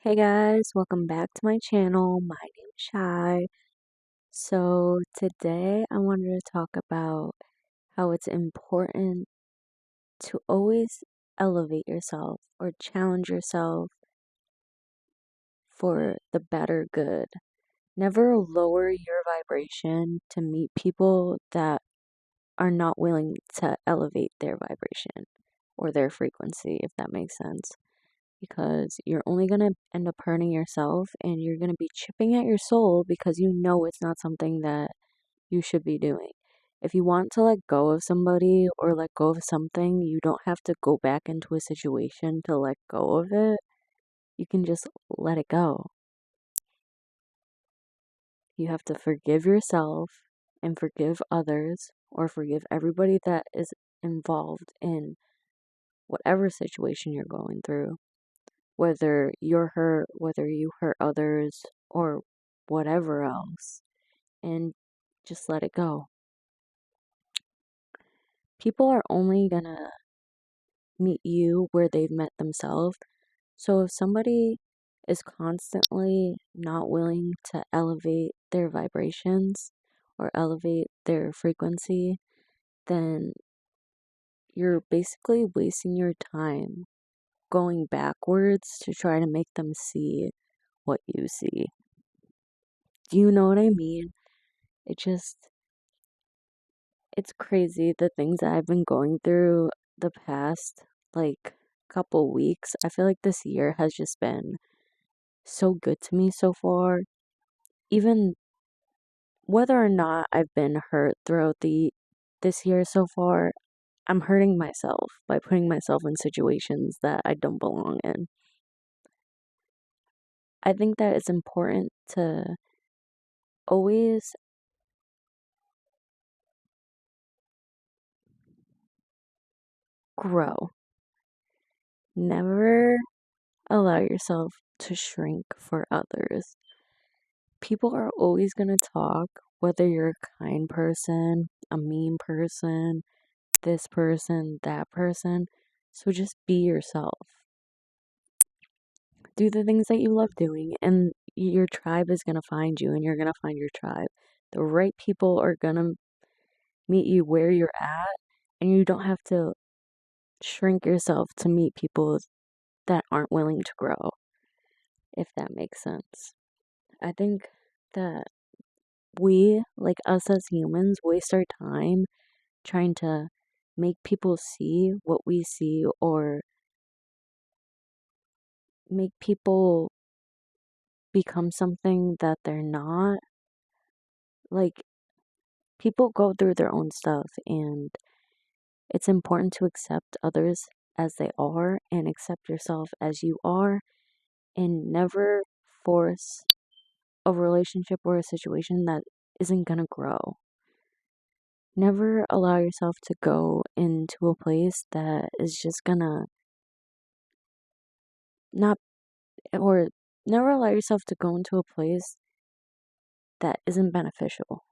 Hey guys, welcome back to my channel. My name is Shai. So today I wanted to talk about how it's important to always elevate yourself or challenge yourself for the better good. Never lower your vibration to meet people that are not willing to elevate their vibration or their frequency, if that makes sense. Because you're only going to end up hurting yourself and you're going to be chipping at your soul because you know it's not something that you should be doing. If you want to let go of somebody or let go of something, you don't have to go back into a situation to let go of it. You can just let it go. You have to forgive yourself and forgive others or forgive everybody that is involved in whatever situation you're going through. Whether you're hurt, whether you hurt others, or whatever else, and just let it go. People are only gonna meet you where they've met themselves. So if somebody is constantly not willing to elevate their vibrations or elevate their frequency, then you're basically wasting your time going backwards to try to make them see what you see. Do you know what I mean? It just, it's crazy the things that I've been going through the past like couple weeks. I feel like this year has just been so good to me so far. Even whether or not I've been hurt throughout the this year so far, I'm hurting myself by putting myself in situations that I don't belong in. I think that it's important to always grow. Never allow yourself to shrink for others. People are always going to talk, whether you're a kind person, a mean person, this person, that person. So just be yourself. Do the things that you love doing, and your tribe is going to find you, and you're going to find your tribe. The right people are going to meet you where you're at, and you don't have to shrink yourself to meet people that aren't willing to grow, if that makes sense. I think that we, like us as humans, waste our time trying to make people see what we see or make people become something that they're not. Like, people go through their own stuff, and it's important to accept others as they are and accept yourself as you are, and never force a relationship or a situation that isn't gonna grow. Never allow yourself to go into a place that is just gonna not, or never allow yourself to go into a place that isn't beneficial.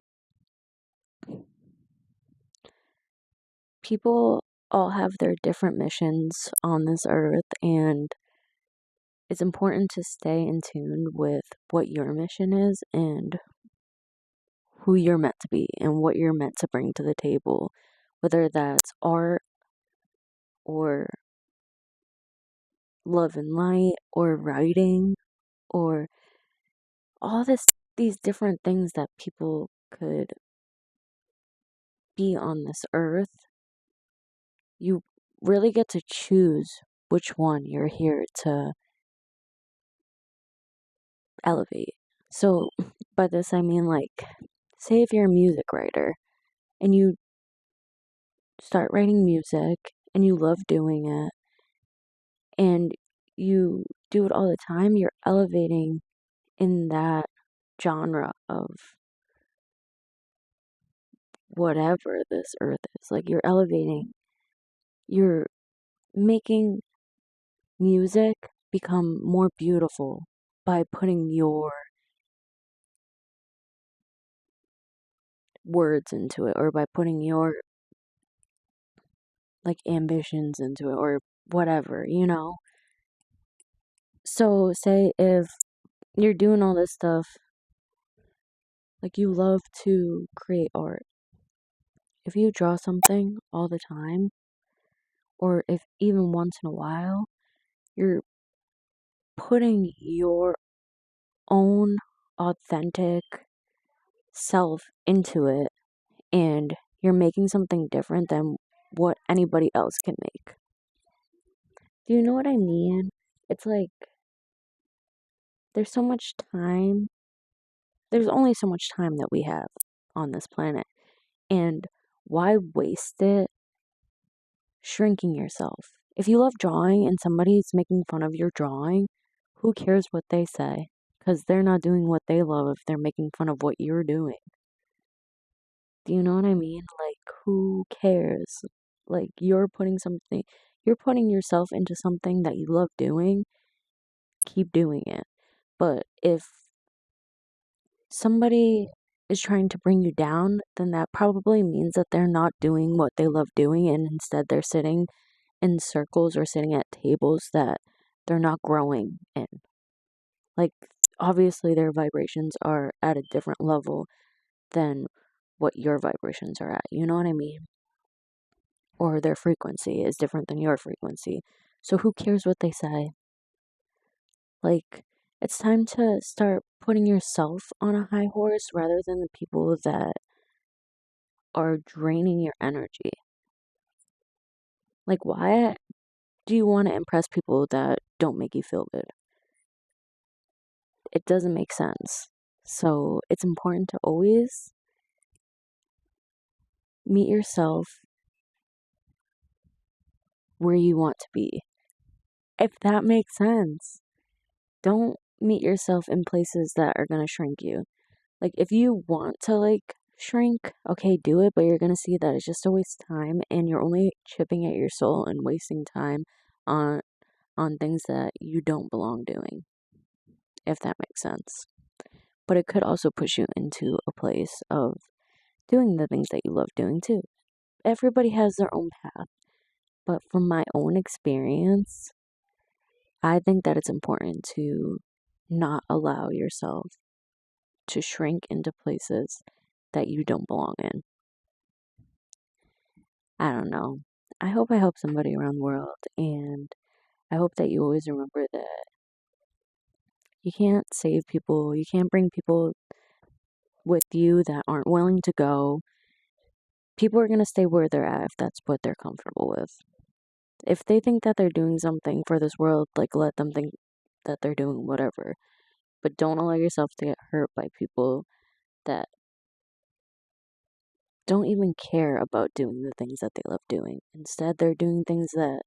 People all have their different missions on this earth, and it's important to stay in tune with what your mission is and who you're meant to be and what you're meant to bring to the table, whether that's art or love and light or writing or all these different things that people could be on this earth. You really get to choose which one you're here to elevate. So by this I mean, like, say if you're a music writer and you start writing music and you love doing it and you do it all the time, you're elevating in that genre of whatever this earth is. Like, you're elevating, you're making music become more beautiful by putting your words into it or by putting your like ambitions into it or whatever, you know? So, say if you're doing all this stuff, like you love to create art. If you draw something all the time, or if even once in a while, you're putting your own authentic self into it and you're making something different than what anybody else can make. Do you know what I mean? It's like there's so much time. There's only so much time that we have on this planet. And why waste it shrinking yourself? If you love drawing and somebody's making fun of your drawing, who cares what they say? Because they're not doing what they love if they're making fun of what you're doing. Do you know what I mean? Like, who cares? Like, you're putting yourself into something that you love doing, keep doing it. But if somebody is trying to bring you down, then that probably means that they're not doing what they love doing and instead they're sitting in circles or sitting at tables that they're not growing in. Like, obviously, their vibrations are at a different level than what your vibrations are at. You know what I mean? Or their frequency is different than your frequency. So who cares what they say? Like, it's time to start putting yourself on a high horse rather than the people that are draining your energy. Like, why do you want to impress people that don't make you feel good? It doesn't make sense. So, it's important to always meet yourself where you want to be. If that makes sense. Don't meet yourself in places that are going to shrink you. Like, if you want to, like, shrink, okay, do it, but you're gonna see that it's just a waste of time and you're only chipping at your soul and wasting time on things that you don't belong doing, if that makes sense. But it could also push you into a place of doing the things that you love doing too. Everybody has their own path, but from my own experience, I think that it's important to not allow yourself to shrink into places that you don't belong in. I don't know. I hope I help somebody around the world, and I hope that you always remember that you can't save people, you can't bring people with you that aren't willing to go. People are going to stay where they're at if that's what they're comfortable with. If they think that they're doing something for this world, like let them think that they're doing whatever. But don't allow yourself to get hurt by people that don't even care about doing the things that they love doing. Instead, they're doing things that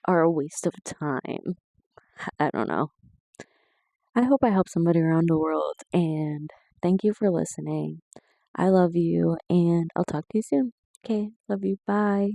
are a waste of time. I don't know. I hope I help somebody around the world, and thank you for listening. I love you, and I'll talk to you soon. Okay, love you. Bye.